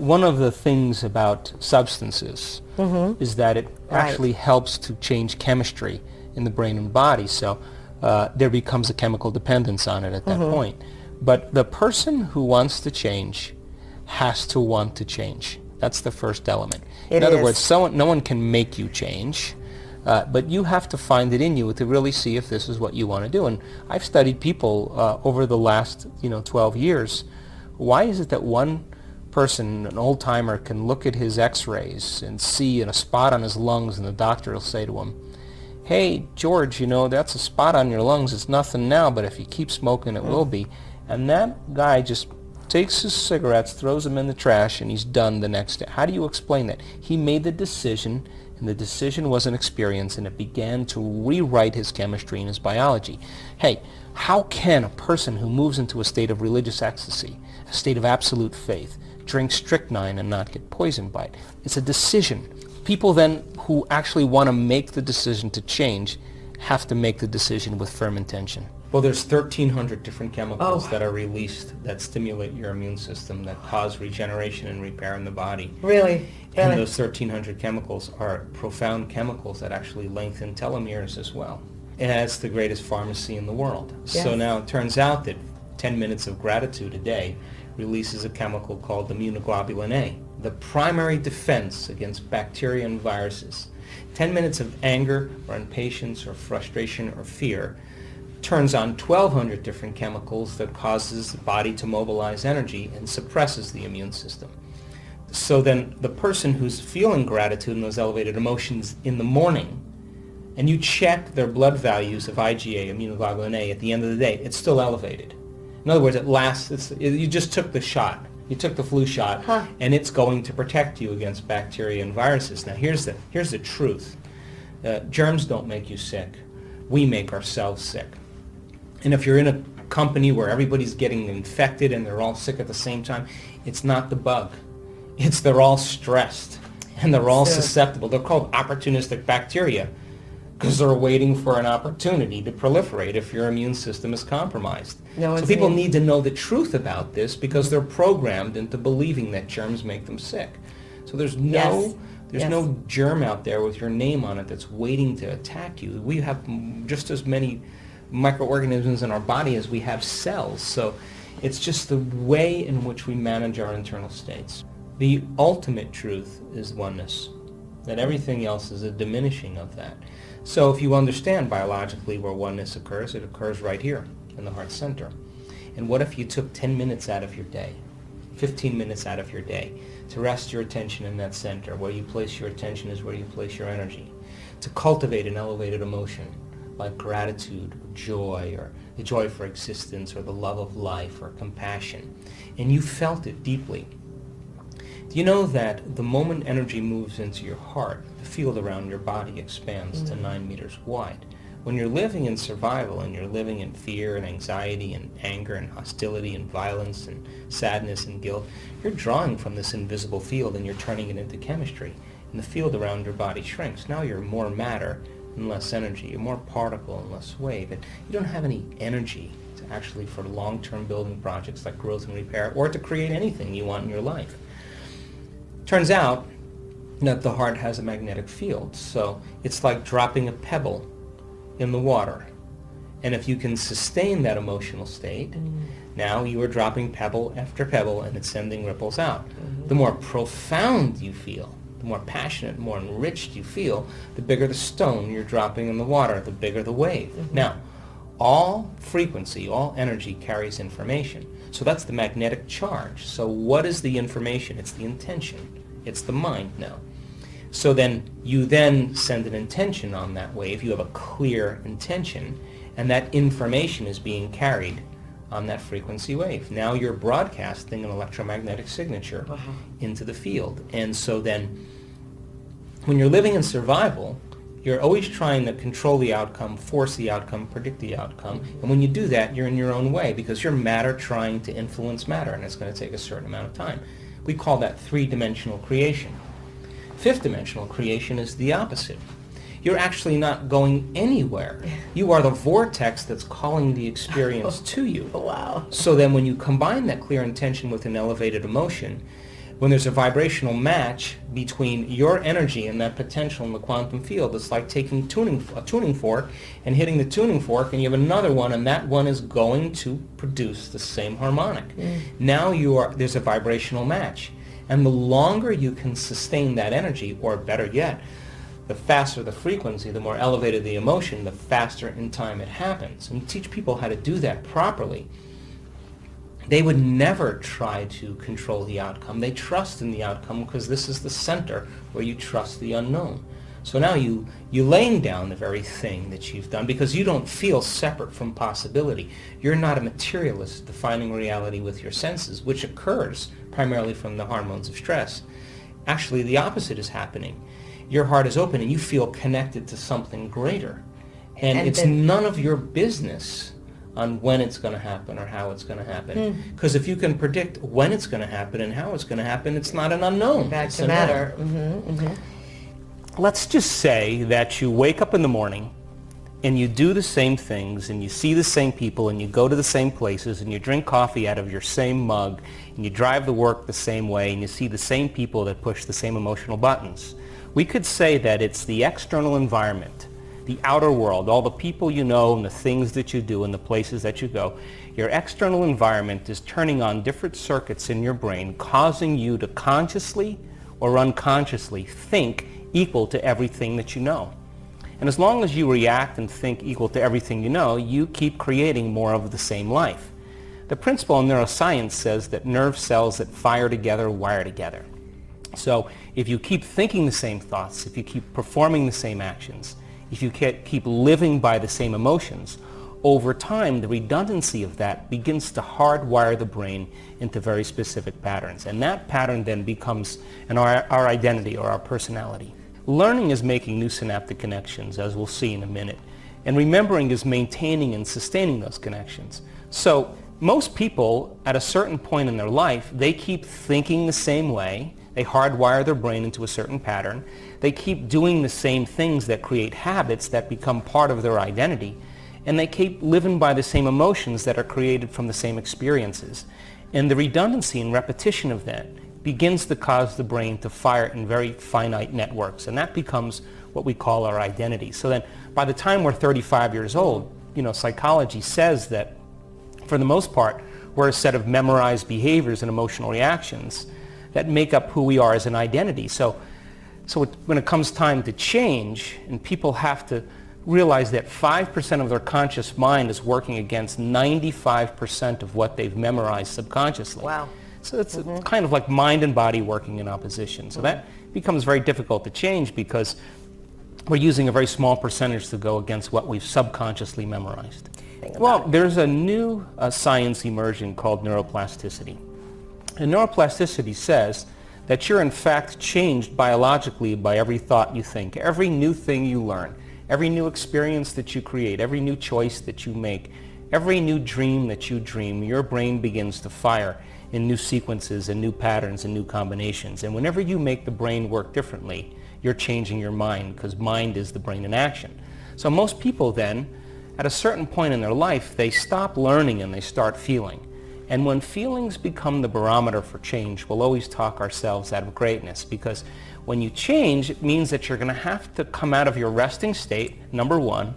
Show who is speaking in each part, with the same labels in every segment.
Speaker 1: one of the things about substances is that it actually helps to change chemistry in the brain and body. So there becomes a chemical dependence on it at that point. But the person who wants to change has to want to change. That's the first element. In other words, no one can make you change, but you have to find it in you to really see if this is what you want to do. And I've studied people over the last 12 years. Why is it that one person, an old-timer, can look at his x-rays and see a spot on his lungs, and the doctor will say to him, "Hey, George, that's a spot on your lungs. It's nothing now, but if you keep smoking, it will be." And that guy just takes his cigarettes, throws them in the trash, and he's done the next day. How do you explain that? He made the decision, and the decision was an experience, and it began to rewrite his chemistry and his biology. Hey, how can a person who moves into a state of religious ecstasy, a state of absolute faith, drink strychnine and not get poisoned by it? It's a decision. People then who actually want to make the decision to change have to make the decision with firm intention. Well, there's 1,300 different chemicals that are released that stimulate your immune system, that cause regeneration and repair in the body.
Speaker 2: Really?
Speaker 1: And those 1,300 chemicals are profound chemicals that actually lengthen telomeres as well. And it's the greatest pharmacy in the world.
Speaker 2: Yes.
Speaker 1: So now it turns out that 10 minutes of gratitude a day releases a chemical called immunoglobulin A, the primary defense against bacteria and viruses. 10 minutes of anger or impatience or frustration or fear turns on 1,200 different chemicals that causes the body to mobilize energy and suppresses the immune system. So then the person who's feeling gratitude and those elevated emotions in the morning, and you check their blood values of IgA, immunoglobulin A, at the end of the day, it's still elevated. In other words, you just took the shot. You took the flu shot, and it's going to protect you against bacteria and viruses. Now, here's the truth. Germs don't make you sick. We make ourselves sick. And if you're in a company where everybody's getting infected and they're all sick at the same time, it's not the bug. It's they're all stressed, and they're all susceptible. They're called opportunistic bacteria because they're waiting for an opportunity to proliferate if your immune system is compromised. So people need to know the truth about this because they're programmed into believing that germs make them sick. So there's no germ out there with your name on it that's waiting to attack you. We have just as many microorganisms in our body as we have cells. So it's just the way in which we manage our internal states. The ultimate truth is oneness, that everything else is a diminishing of that. So if you understand biologically where oneness occurs, it occurs right here in the heart center. And what if you took 10 minutes out of your day, 15 minutes out of your day, to rest your attention in that center? Where you place your attention is where you place your energy. To cultivate an elevated emotion like gratitude, or joy, or the joy for existence, or the love of life, or compassion, and you felt it deeply. Do you know that the moment energy moves into your heart, the field around your body expands to 9 meters wide? When you're living in survival and you're living in fear and anxiety and anger and hostility and violence and sadness and guilt, you're drawing from this invisible field and you're turning it into chemistry. And the field around your body shrinks. Now you're more matter and less energy. You're more particle and less wave. And you don't have any energy to actually for long-term building projects like growth and repair or to create anything you want in your life. Turns out that the heart has a magnetic field. So it's like dropping a pebble in the water. And if you can sustain that emotional state, now you are dropping pebble after pebble and it's sending ripples out. The more profound you feel, the more passionate, more enriched you feel, the bigger the stone you're dropping in the water, the bigger the wave. Now, all frequency, all energy carries information. So that's the magnetic charge. So what is the information? It's the intention. It's the mind now. So then you then send an intention on that wave. You have a clear intention, and that information is being carried on that frequency wave. Now you're broadcasting an electromagnetic signature into the field. And so then when you're living in survival, you're always trying to control the outcome, force the outcome, predict the outcome. And when you do that, you're in your own way because you're matter trying to influence matter, and it's going to take a certain amount of time. We call that three-dimensional creation. Fifth-dimensional creation is the opposite. You're actually not going anywhere. You are the vortex that's calling the experience to you.
Speaker 2: Wow.
Speaker 1: So then when you combine that clear intention with an elevated emotion, When there's a vibrational match between your energy and that potential in the quantum field, it's like taking a tuning fork and hitting the tuning fork, and you have another one, and that one is going to produce the same harmonic. Now there's a vibrational match. And the longer you can sustain that energy, or better yet, the faster the frequency, the more elevated the emotion, the faster in time it happens. And you teach people how to do that properly. They would never try to control the outcome. They trust in the outcome because this is the center where you trust the unknown. So now you're laying down the very thing that you've done because you don't feel separate from possibility. You're not a materialist defining reality with your senses, which occurs primarily from the hormones of stress. Actually, the opposite is happening. Your heart is open and you feel connected to something greater. And it's none of your business on when it's going to happen or how it's going to happen. Because if you can predict when it's going to happen and how it's going to happen, it's not an unknown.
Speaker 2: Back to matter.
Speaker 1: Let's just say that you wake up in the morning and you do the same things and you see the same people and you go to the same places and you drink coffee out of your same mug and you drive to work the same way and you see the same people that push the same emotional buttons. We could say that it's the external environment, the outer world, all the people you know and the things that you do and the places that you go. Your external environment is turning on different circuits in your brain, causing you to consciously or unconsciously think equal to everything that you know. And as long as you react and think equal to everything you know, you keep creating more of the same life. The principle in neuroscience says that nerve cells that fire together wire together. So if you keep thinking the same thoughts, if you keep performing the same actions, if you keep living by the same emotions, over time the redundancy of that begins to hardwire the brain into very specific patterns. And that pattern then becomes our identity or our personality. Learning is making new synaptic connections, as we'll see in a minute. And remembering is maintaining and sustaining those connections. So most people, at a certain point in their life, they keep thinking the same way. They hardwire their brain into a certain pattern. They keep doing the same things that create habits that become part of their identity. And they keep living by the same emotions that are created from the same experiences. And the redundancy and repetition of that begins to cause the brain to fire in very finite networks. And that becomes what we call our identity. So then by the time we're 35 years old, psychology says that for the most part, we're a set of memorized behaviors and emotional reactions that make up who we are as an identity. So when it comes time to change, and people have to realize that 5% of their conscious mind is working against 95% of what they've memorized subconsciously.
Speaker 2: Wow.
Speaker 1: So it's kind of like mind and body working in opposition. So that becomes very difficult to change because we're using a very small percentage to go against what we've subconsciously memorized. Well, there's a new science emerging called neuroplasticity. And neuroplasticity says that you're in fact changed biologically by every thought you think, every new thing you learn, every new experience that you create, every new choice that you make, every new dream that you dream, your brain begins to fire in new sequences and new patterns and new combinations. And whenever you make the brain work differently, you're changing your mind, because mind is the brain in action. So most people then, at a certain point in their life, they stop learning and they start feeling. And when feelings become the barometer for change, we'll always talk ourselves out of greatness, because when you change, it means that you're going to have to come out of your resting state, number one,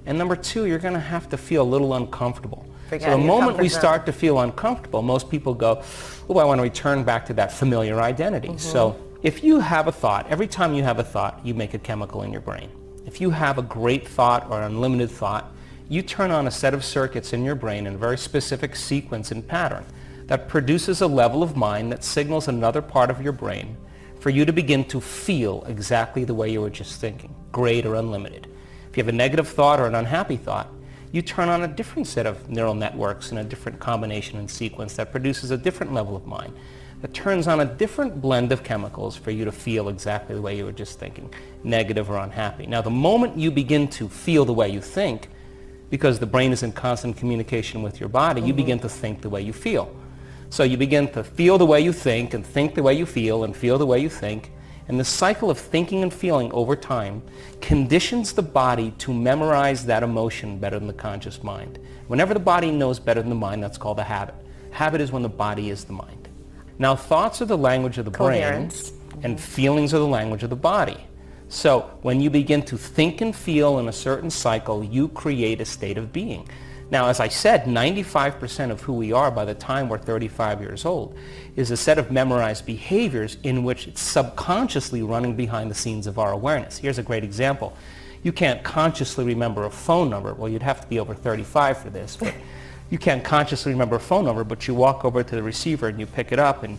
Speaker 1: and number two, you're going to have to feel a little uncomfortable. So the moment we start to feel uncomfortable, most people go, oh, I want to return back to that familiar identity. So if you have a thought, every time you have a thought, you make a chemical in your brain. If you have a great thought or an unlimited thought, you turn on a set of circuits in your brain in a very specific sequence and pattern that produces a level of mind that signals another part of your brain for you to begin to feel exactly the way you were just thinking, great or unlimited. If you have a negative thought or an unhappy thought, you turn on a different set of neural networks and a different combination and sequence that produces a different level of mind, that turns on a different blend of chemicals for you to feel exactly the way you were just thinking, negative or unhappy. Now, the moment you begin to feel the way you think, because the brain is in constant communication with your body, you begin to think the way you feel. So you begin to feel the way you think and think the way you feel and feel the way you think. And the cycle of thinking and feeling over time conditions the body to memorize that emotion better than the conscious mind. Whenever the body knows better than the mind, that's called a habit. Habit is when the body is the mind. Now, thoughts are the language of the
Speaker 2: Coherence.
Speaker 1: brain, and feelings are the language of the body. So when you begin to think and feel in a certain cycle, you create a state of being. Now, as I said, 95% of who we are by the time we're 35 years old is a set of memorized behaviors in which it's subconsciously running behind the scenes of our awareness. Here's a great example. You can't consciously remember a phone number. Well, you'd have to be over 35 for this, but you can't consciously remember a phone number, but you walk over to the receiver and you pick it up and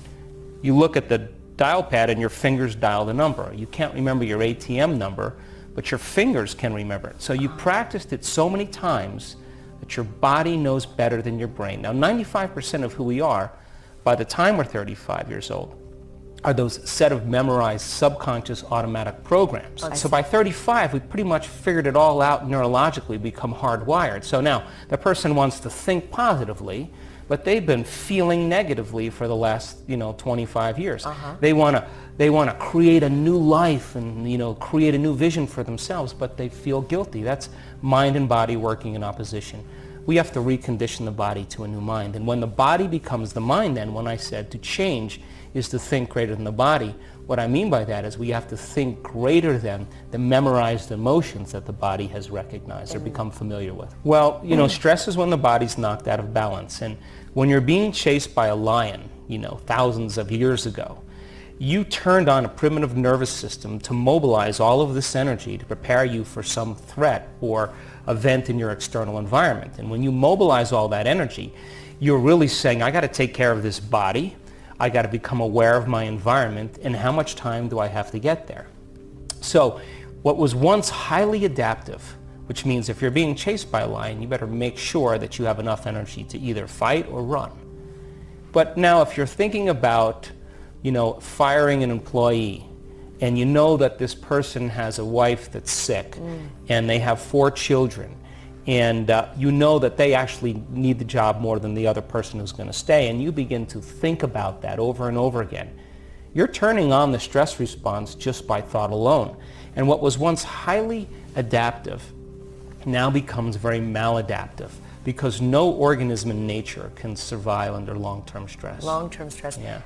Speaker 1: you look at the dial pad and your fingers dial the number. You can't remember your ATM number, but your fingers can remember it. So you practiced it so many times that your body knows better than your brain. Now, 95% of who we are by the time we're 35 years old are those set of memorized subconscious automatic programs. So by 35, we pretty much figured it all out neurologically, become hardwired. So now the person wants to think positively, but they've been feeling negatively for the last, 25 years. They want to create a new life and, create a new vision for themselves, but they feel guilty. That's mind and body working in opposition. We have to recondition the body to a new mind. And when the body becomes the mind, then, when I said to change is to think greater than the body, what I mean by that is we have to think greater than the memorized emotions that the body has recognized or become familiar with. Well, stress is when the body's knocked out of balance. And when you're being chased by a lion, thousands of years ago, you turned on a primitive nervous system to mobilize all of this energy to prepare you for some threat or event in your external environment. And when you mobilize all that energy, you're really saying, I got to take care of this body, I got to become aware of my environment, and how much time do I have to get there? So what was once highly adaptive, which means if you're being chased by a lion, you better make sure that you have enough energy to either fight or run. But now if you're thinking about, firing an employee, and you know that this person has a wife that's sick, and they have 4 children, and you know that they actually need the job more than the other person who's going to stay, and you begin to think about that over and over again, you're turning on the stress response just by thought alone. And what was once highly adaptive now becomes very maladaptive, because no organism in nature can survive under long-term stress.
Speaker 2: Long-term stress.
Speaker 1: Yeah.